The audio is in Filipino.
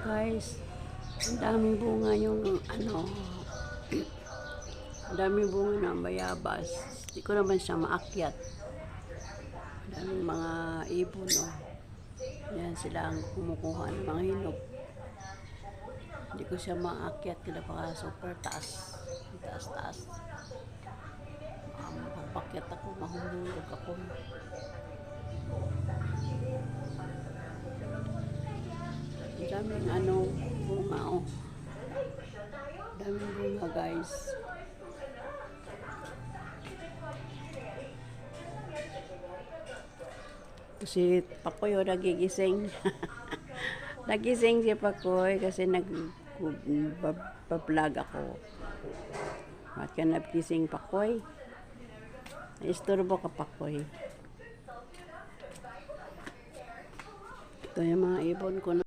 Guys, ang daming bunga yung ang daming bunga ng bayabas. Hindi ko naman siya maakyat. Ang daming mga ibon, oh. Yan sila ang kumukuha ng mga hinog. Hindi ko siya maakyat kaya baka super taas. Taas-taas. Mapapakyat ako, mahulog ako. Ang daming bunga, oh. Daming bunga, guys. Si Pakoy, oh, nagigising. Nagising si Pakoy kasi nag-vlog ako. Bakit ka nagising, Pakoy? Naisturbo ka, Pakoy. Ito yung mga ibon ko na